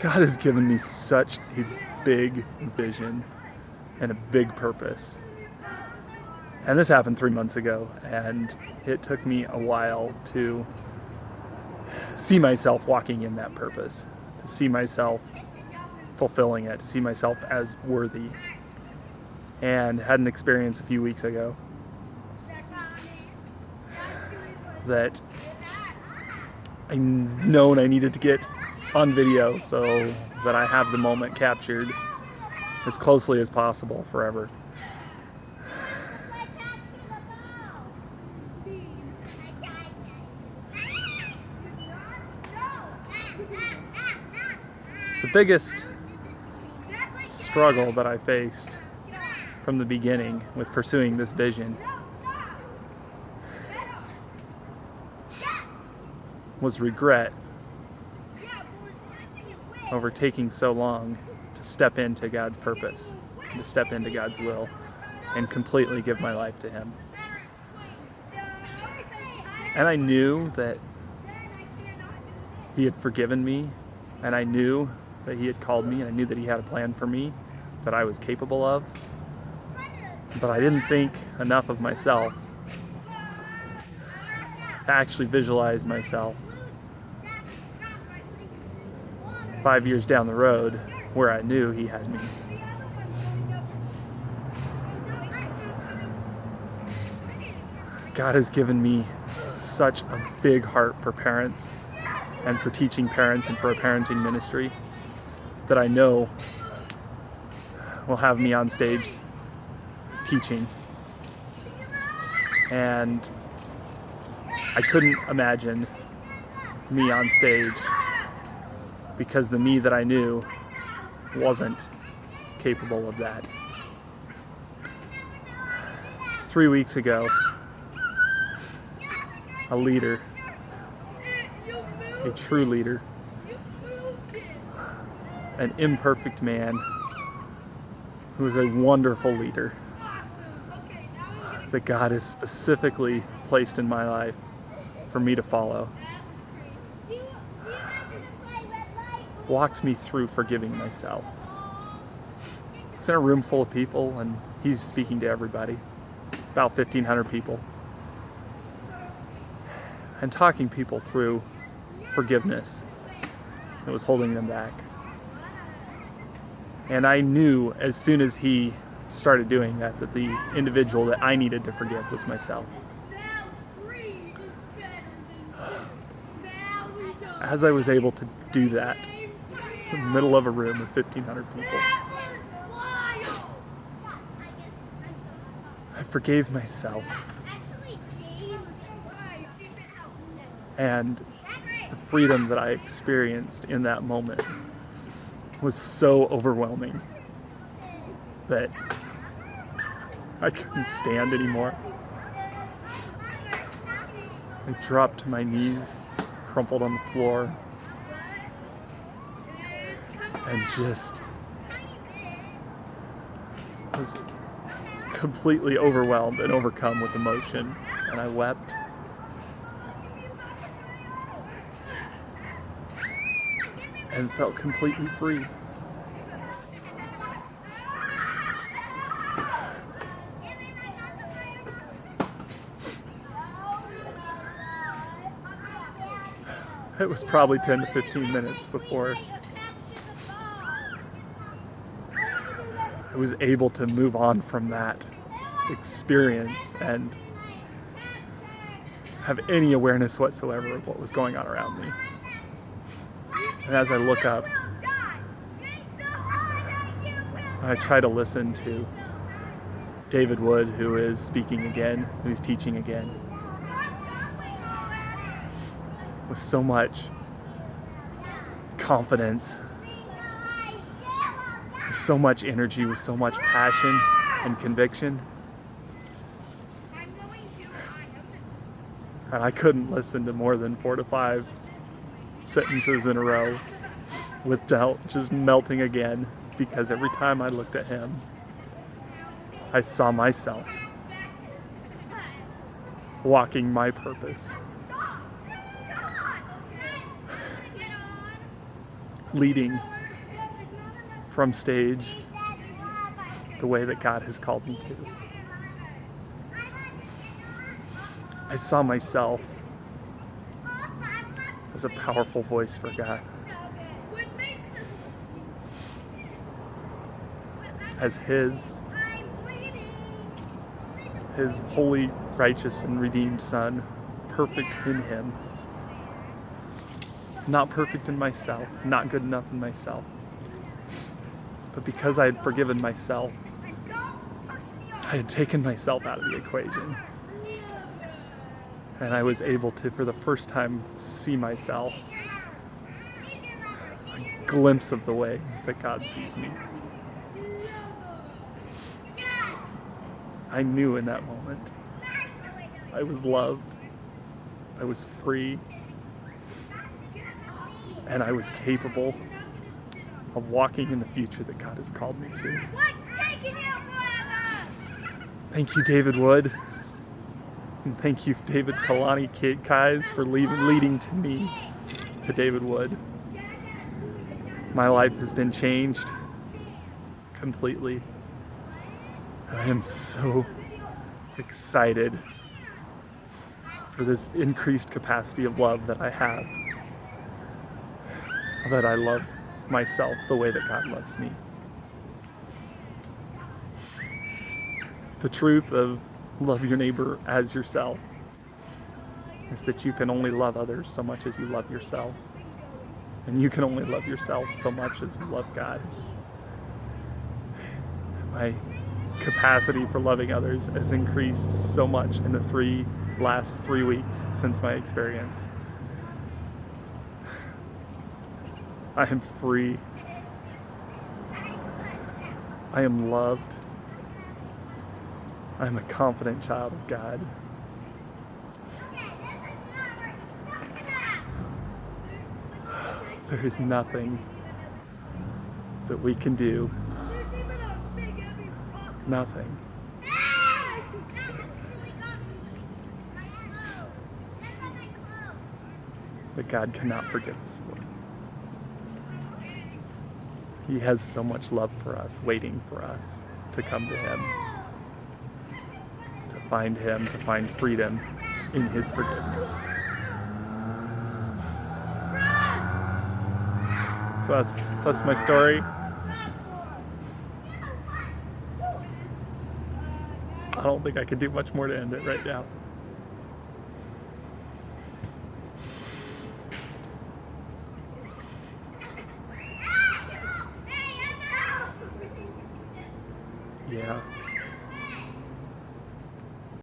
God has given me such a big vision and a big purpose. And this happened 3 months ago, and it took me a while to see myself walking in that purpose, to see myself fulfilling it, to see myself as worthy. And had an experience a few weeks ago that I known I needed to get on video so that I have the moment captured as closely as possible forever. The biggest struggle that I faced from the beginning with pursuing this vision was regret over taking so long to step into God's purpose, to step into God's will, and completely give my life to Him. And I knew that He had forgiven me, and I knew that He had called me, and I knew that He had a plan for me that I was capable of. But I didn't think enough of myself to actually visualize myself 5 years down the road where I knew He had me. God has given me such a big heart for parents and for teaching parents and for a parenting ministry that I know will have me on stage teaching. And I couldn't imagine me on stage because the me that I knew wasn't capable of that. 3 weeks ago, a leader, a true leader, an imperfect man who is a wonderful leader that God has specifically placed in my life for me to follow, walked me through forgiving myself. It's in a room full of people, and he's speaking to everybody, about 1,500 people, and talking people through forgiveness that was holding them back. And I knew as soon as he started doing that, that the individual that I needed to forgive was myself. As I was able to do that in the middle of a room with 1,500 people, I forgave myself. And the freedom that I experienced in that moment was so overwhelming that I couldn't stand anymore. I dropped to my knees, crumpled on the floor, and just was completely overwhelmed and overcome with emotion, and I wept. And felt completely free. It was probably 10 to 15 minutes before I was able to move on from that experience and have any awareness whatsoever of what was going on around me. And as I look up, I try to listen to David Wood, who is speaking again, who's teaching again, with so much confidence, with so much energy, with so much passion and conviction. And I couldn't listen to more than 4 to 5 sentences in a row with doubt just melting again, because every time I looked at him, I saw myself walking my purpose. leading from stage the way that God has called me to. I saw myself as a powerful voice for God, as His holy, righteous, and redeemed Son, perfect in Him, not perfect in myself, not good enough in myself, but because I had forgiven myself, I had taken myself out of the equation. And I was able to, for the first time, see myself, a glimpse of the way that God sees me. I knew in that moment I was loved, I was free, and I was capable of walking in the future that God has called me to. Thank you, David Wood. And thank you, David Kalani Kais, for leading to me, to David Wood. My life has been changed completely. I am so excited for this increased capacity of love that I have, that I love myself the way that God loves me. The truth of love your neighbor as yourself is that you can only love others so much as you love yourself. And you can only love yourself so much as you love God. My capacity for loving others has increased so much in the last 3 weeks since my experience. I am free. I am loved. I am a confident child of God. There is nothing that we can do, nothing, that God cannot forgive us for. He has so much love for us, waiting for us to come to Him, to find freedom in His forgiveness. So that's my story. I don't think I could do much more to end it right now. Yeah.